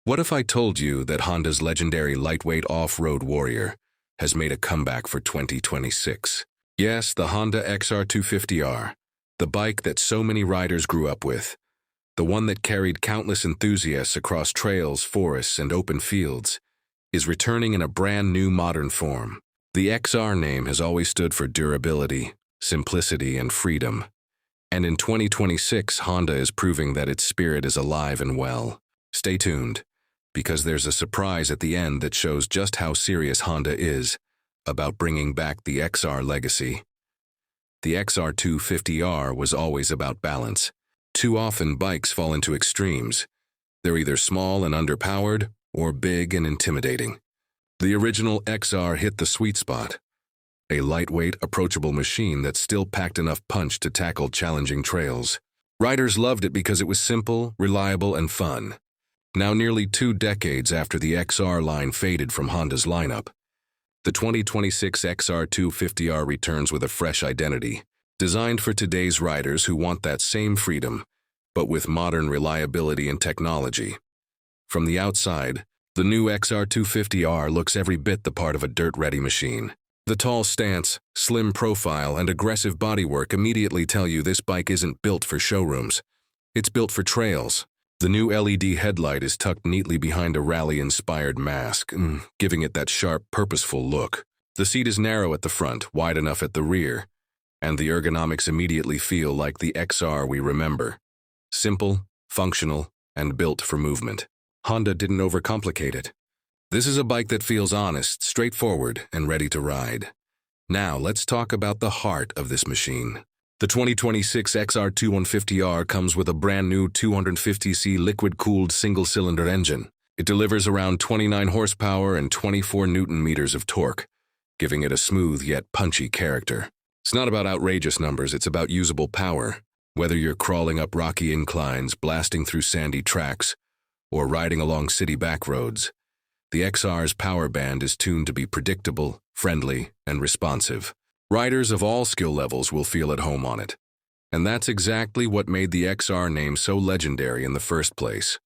What if I told you that Honda's legendary lightweight off-road warrior has made a comeback for 2026? Yes, the Honda XR250R, the bike that so many riders grew up with, the one that carried countless enthusiasts across trails, forests, and open fields, is returning in a brand new modern form. The XR name has always stood for durability, simplicity, and freedom. And in 2026, Honda is proving that its spirit is alive and well. Stay tuned, because there's a surprise at the end that shows just how serious Honda is about bringing back the XR legacy. The XR250R was always about balance. Too often, bikes fall into extremes. They're either small and underpowered, or big and intimidating. The original XR hit the sweet spot. A lightweight, approachable machine that still packed enough punch to tackle challenging trails. Riders loved it because it was simple, reliable, and fun. Now, nearly 2 decades after the XR line faded from Honda's lineup, the 2026 XR250R returns with a fresh identity, designed for today's riders who want that same freedom, but with modern reliability and technology. From the outside, the new XR250R looks every bit the part of a dirt-ready machine. The tall stance, slim profile, and aggressive bodywork immediately tell you this bike isn't built for showrooms. It's built for trails. The new LED headlight is tucked neatly behind a rally-inspired mask, giving it that sharp, purposeful look. The seat is narrow at the front, wide enough at the rear, and the ergonomics immediately feel like the XR we remember. Simple, functional, and built for movement. Honda didn't overcomplicate it. This is a bike that feels honest, straightforward, and ready to ride. Now, let's talk about the heart of this machine. The 2026 XR250R comes with a brand new 250cc liquid-cooled single-cylinder engine. It delivers around 29 horsepower and 24 Nm of torque, giving it a smooth yet punchy character. It's not about outrageous numbers, it's about usable power. Whether you're crawling up rocky inclines, blasting through sandy tracks, or riding along city back roads, the XR's power band is tuned to be predictable, friendly, and responsive. Riders of all skill levels will feel at home on it. And that's exactly what made the XR name so legendary in the first place.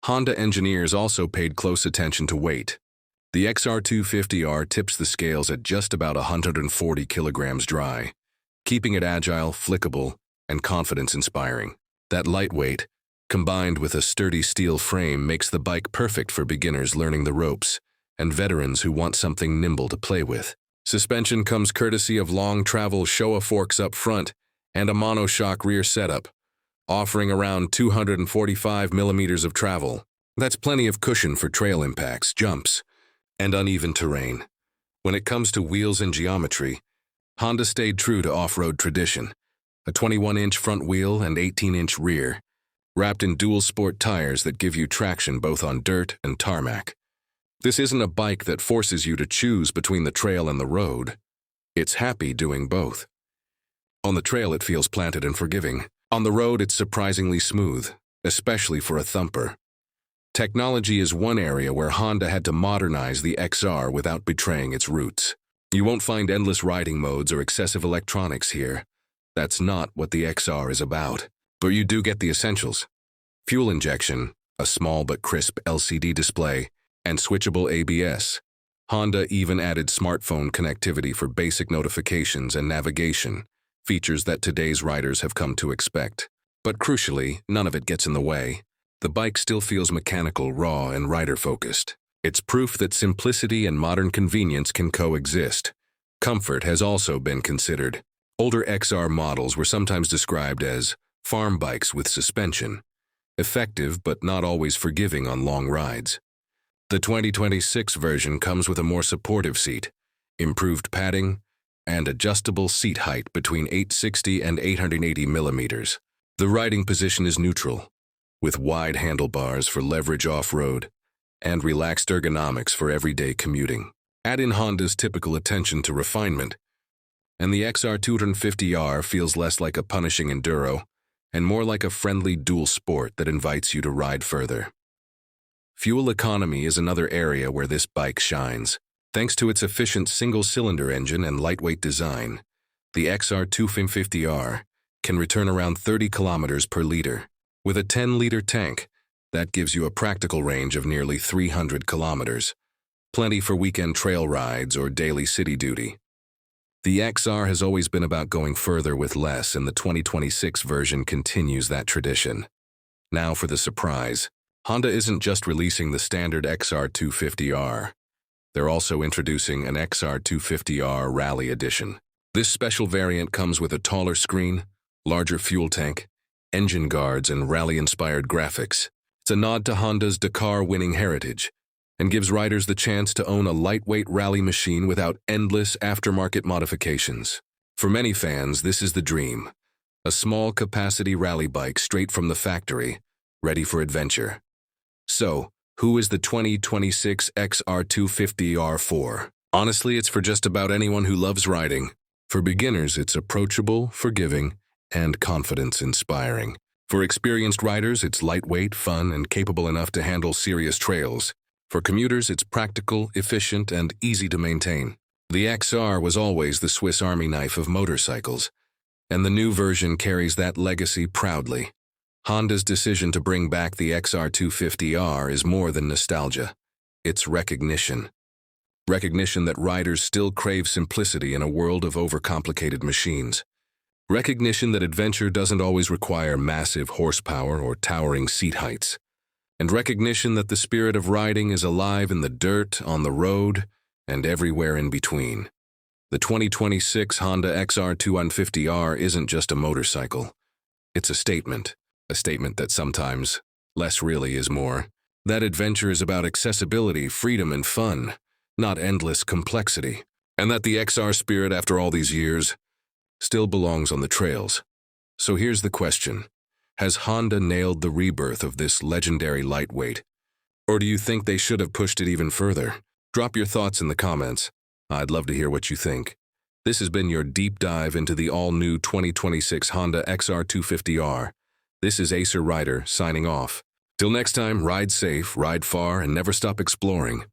Honda engineers also paid close attention to weight. The XR250R tips the scales at just about 140 kilograms dry, keeping it agile, flickable, and confidence-inspiring. That lightweight, combined with a sturdy steel frame, makes the bike perfect for beginners learning the ropes and veterans who want something nimble to play with. Suspension comes courtesy of long-travel Showa forks up front and a monoshock rear setup, offering around 245 millimeters of travel. That's plenty of cushion for trail impacts, jumps, and uneven terrain. When it comes to wheels and geometry, Honda stayed true to off-road tradition. A 21-inch front wheel and 18-inch rear, wrapped in dual-sport tires that give you traction both on dirt and tarmac. This isn't a bike that forces you to choose between the trail and the road. It's happy doing both. On the trail, it feels planted and forgiving. On the road, it's surprisingly smooth, especially for a thumper. Technology is one area where Honda had to modernize the XR without betraying its roots. You won't find endless riding modes or excessive electronics here. That's not what the XR is about. But you do get the essentials. Fuel injection, a small but crisp LCD display, and switchable ABS. Honda even added smartphone connectivity for basic notifications and navigation, features that today's riders have come to expect. But crucially, none of it gets in the way. The bike still feels mechanical, raw, and rider-focused. It's proof that simplicity and modern convenience can coexist. Comfort has also been considered. Older XR models were sometimes described as farm bikes with suspension, effective but not always forgiving on long rides. The 2026 version comes with a more supportive seat, improved padding, and adjustable seat height between 860 and 880 millimeters. The riding position is neutral, with wide handlebars for leverage off-road and relaxed ergonomics for everyday commuting. Add in Honda's typical attention to refinement, and the XR250R feels less like a punishing enduro and more like a friendly dual sport that invites you to ride further. Fuel economy is another area where this bike shines. Thanks to its efficient single-cylinder engine and lightweight design, the XR250R can return around 30 kilometers per liter. With a 10-liter tank, That gives you a practical range of nearly 300 kilometers, plenty for weekend trail rides or daily city duty. The XR has always been about going further with less, and the 2026 version continues that tradition. Now for the surprise. Honda isn't just releasing the standard XR250R. They're also introducing an XR250R Rally Edition. This special variant comes with a taller screen, larger fuel tank, engine guards, and rally-inspired graphics. It's a nod to Honda's Dakar-winning heritage and gives riders the chance to own a lightweight rally machine without endless aftermarket modifications. For many fans, this is the dream. A small-capacity rally bike straight from the factory, ready for adventure. So, who is the 2026 XR250R for? Honestly, it's for just about anyone who loves riding. For beginners, it's approachable, forgiving, and confidence-inspiring. For experienced riders, it's lightweight, fun, and capable enough to handle serious trails. For commuters, it's practical, efficient, and easy to maintain. The XR was always the Swiss Army knife of motorcycles, and the new version carries that legacy proudly. Honda's decision to bring back the XR250R is more than nostalgia. It's recognition. Recognition that riders still crave simplicity in a world of overcomplicated machines. Recognition that adventure doesn't always require massive horsepower or towering seat heights. And recognition that the spirit of riding is alive in the dirt, on the road, and everywhere in between. The 2026 Honda XR250R isn't just a motorcycle. It's a statement that sometimes less really is more. That adventure is about accessibility, freedom, and fun, not endless complexity. And that the XR spirit, after all these years, still belongs on the trails. So here's the question. Has Honda nailed the rebirth of this legendary lightweight? Or do you think they should have pushed it even further? Drop your thoughts in the comments. I'd love to hear what you think. This has been your deep dive into the all-new 2026 Honda XR250R. This is Acer Rider signing off. Till next time, ride safe, ride far, and never stop exploring.